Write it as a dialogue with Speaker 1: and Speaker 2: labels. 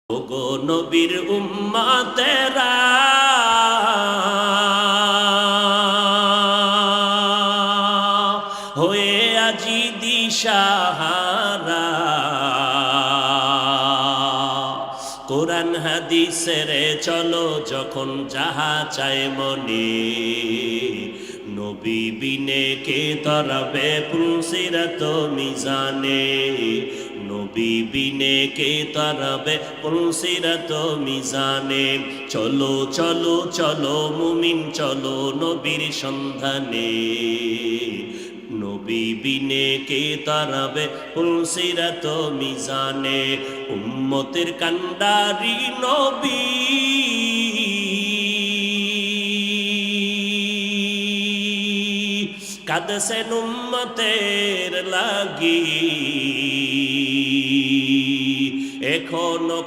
Speaker 1: ওগো নবীর উম্মতেরা হয়ে আজি দিশাহারা, কোরআন হাদিসের চলো যখন যাহা চায় মনে, নবী বিনে কে তরবে পুলসিরাত মিজানে, নবী বিনে কে তরবে পুলসিরাত মিজানে। চলো চলো চলো মুমিন চলো নবীর সন্ধানে, নবী বিনে কে তারাবে পুলসিরাত মিজানে। উম্মতের কান্ডারি নবী কাঁদছেন উম্মতের লাগি, এখনো